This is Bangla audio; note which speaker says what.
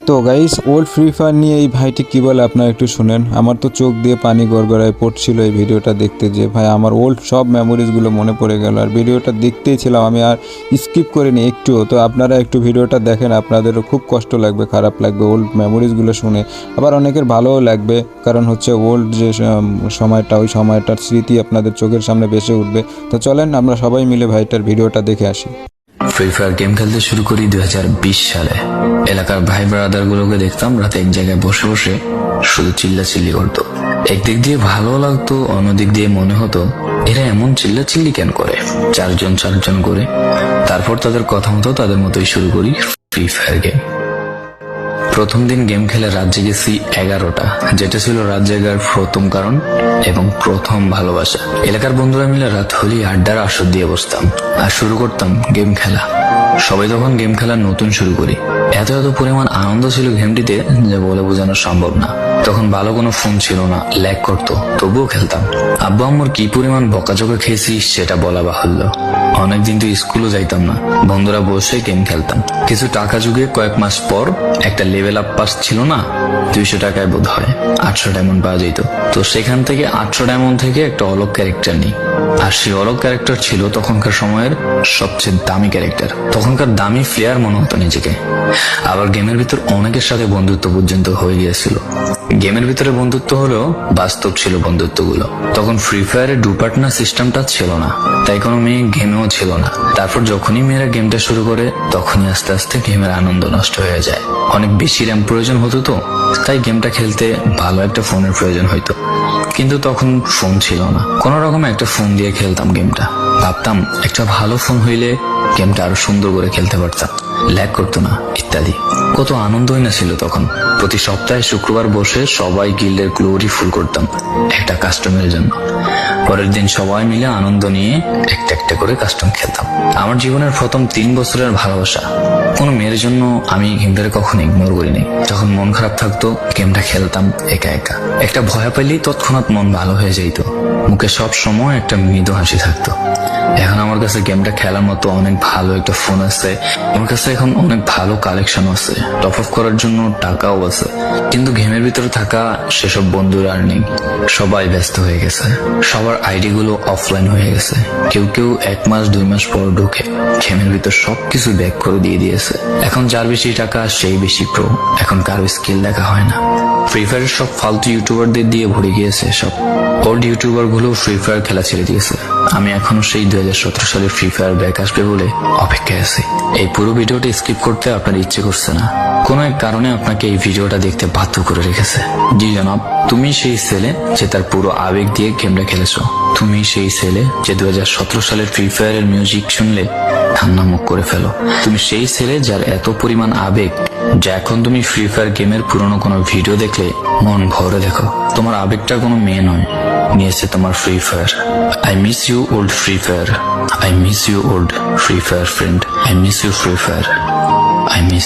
Speaker 1: তো গাইস, ওল্ড ফ্রি ফায়ার নিয়ে এই ভাইটি কি বলে আপনারা একটু শুনেন। আমার তো চোখ দিয়ে পানি গড়গড়ায় পড়ছিল এই ভিডিওটা দেখতে, যে ভাই আমার ওল্ড সব মেমোরিজগুলো মনে পড়ে গেল। আর ভিডিওটা দেখতেই ছিলাম আমি, আর স্কিপ করিনি একটুও। তো আপনারা একটু ভিডিওটা দেখেন, আপনাদেরও খুব কষ্ট লাগবে, খারাপ লাগবে ওল্ড মেমোরিজগুলো শুনে। আবার অনেকের ভালোও লাগবে, কারণ হচ্ছে ওল্ড যে সময়টা, ওই সময়টার স্মৃতি আপনাদের চোখের সামনে ভেসে উঠবে। তো চলেন আমরা সবাই মিলে ভাইটার ভিডিওটা দেখে আসি।
Speaker 2: ফ্রি ফায়ার গেম খেলতে শুরু করি 2020 সালে। এলাকার ভাই ব্রাদার গুলোকে দেখতাম রাতে এক জায়গায় বসে বসে শুধু চিল্লাচিল্লি করতো। একদিক দিয়ে ভালো লাগতো, অন্যদিক দিয়ে মনে হতো এরা এমন চিল্লাচিল্লি কেন করে, চারজন করে। তারপর তাদের কথা মতো তাদের মতোই শুরু করি ফ্রি ফায়ার গেম। প্রথম দিন গেম খেলে রাত জেগেছি 11টা, যেটা ছিল রাত জেগার প্রথম কারণ এবং প্রথম ভালোবাসা। এলাকার বন্ধুরা মিলে রাত হলেই আড্ডার আসর দিয়ে বসতাম আর শুরু করতাম গেম খেলা। সবাই তখন গেম খেলা নতুন শুরু করি। এত পরিমাণ আনন্দ ছিল গেমটিতে যে বলে বোঝানো সম্ভব না। তখন ভালো কোনো ফোন ছিল না, ল্যাগ করতো, তবুও খেলতাম। আব্বু আম্মুর কি পরিমাণ বকাঝকা খেয়েছি সেটা বলা বাহুল্য। অনেকদিন তো স্কুলও যাইতাম না, বন্ধুরা বসে গেম খেলতাম। কিছু টাকা যুগে কয়েক মাস পর একটা লেভেল আপ পাস ছিল না, 200 টাকায় বোধ হয় 800 ডায়মন্ড পাওয়া যেত। তো সেখান থেকে 800 ডায়মন্ড থেকে একটা অলগ ক্যারেক্টার নিই। আর সেই অলগ ক্যারেক্টার ছিল তখনকার সময়ের সবচেয়ে দামি ক্যারেক্টার। তখনকার দামি প্লেয়ার মনে হতো নিজেকে। আবার গেমের ভিতর অনেকের সাথে বন্ধুত্ব পর্যন্ত হয়ে গিয়েছিল। গেমের ভিতরে বন্ধুত্ব হলেও বাস্তব ছিল বন্ধুত্বগুলো। তখন ফ্রি ফায়ারে ডু পার্টনার সিস্টেমটা ছিল না, তাই কোনো মেয়ে গেমেও ছিল না। তারপর যখনই মেয়েরা গেমটা শুরু করে তখনই আস্তে আস্তে গেমের আনন্দ নষ্ট হয়ে যায়। অনেক বেশি র্যাম প্রয়োজন হতো, তো তাই গেমটা খেলতে ভালো একটা ফোনের প্রয়োজন হইতো। কিন্তু তখন ফোন ছিল না, কোনো রকমে একটা ফোন দিয়ে খেলতাম গেমটা। ভাবতাম একটা ভালো ফোন হইলে গেমটা আরো সুন্দর করে খেলতে পারতাম, ল্যাগ করতো না ইত্যাদি। কত আনন্দই না ছিল তখন। প্রতি সপ্তাহে শুক্রবার বসে সবাই গিল্ডের গ্লোরি ফুল করতাম একটা কাস্টমের জন্য। পরের দিন সবাই মিলে আনন্দ নিয়ে একটা একটা করে কাস্টম খেলতাম। আমার জীবনের প্রথম 3 বছরের ভালোবাসা। কোনো মেয়ের জন্য আমি গেমটাকে কখনো ইগনোর করিনি। যখন মন খারাপ থাকতো গেমটা খেলতাম একা একা। একটা ভয় পেলেই তৎক্ষণাৎ মন ভালো হয়ে যাইতো, মুখে সব সময় একটা মৃদু হাসি থাকতো। এখন আমার কাছে গেমটা খেলার মতো অনেক ভালো একটা ফোন আছে, আমার কাছে এখন অনেক ভালো কালেকশন আছে, টপ আপ করার জন্য টাকাও আছে। কিন্তু গেমের ভিতরে থাকা সেসব বন্ধুরা আর নেই, সবাই ব্যস্ত হয়ে গেছে। সবার আইডি গুলো অফলাইন হয়ে গেছে। কেউ 1 মাস 2 মাস পর ঢুকে গেমের ভিতর সবকিছু ব্যাক করে দিয়ে দিয়েছে। এখন যার বেশি টাকা সেই বেশি প্রো, এখন কারো স্কিল দেখা হয় না। ফ্রি ফায়ারের সব ফালতু ইউটিউবারদের দিয়ে ভরে গিয়েছে সব। ওল্ড ইউটিউবার গুলো ফ্রি ফায়ার খেলা ছেড়ে দিয়েছে। আমি এখনো সেই 2017 সালে ফ্রি ফায়ার ব্যাক আসবে বলে অপেক্ষায় আছি। এই পুরো ভিডিওটা স্কিপ করতে আপনার ইচ্ছে করছে না, কোনো এক কারণে আপনাকে এই ভিডিওটা দেখতে বাধ্য করে রেখেছে। জি জনাব, তুমি সেই ছেলে যে তার পুরো আবেগ দিয়ে গেমটা খেলেছো। তুমি সেই ছেলে যে 2017 সালের ফ্রি ফায়ারের মিউজিক শুনলে ঠান্ডা মুখ করে ফেলো। তুমি সেই ছেলে যার এত পরিমাণ আবেগ যে এখন তুমি ফ্রি ফায়ার গেমের পুরনো কোনো ভিডিও দেখলে মন ভরে দেখো। তোমার আবেগটা কোনো মেয়ে নয়, নিয়েছে তোমার Free Fire. I miss you old Free Fire, I miss you old Free Fire friend, I miss you Free Fire, I miss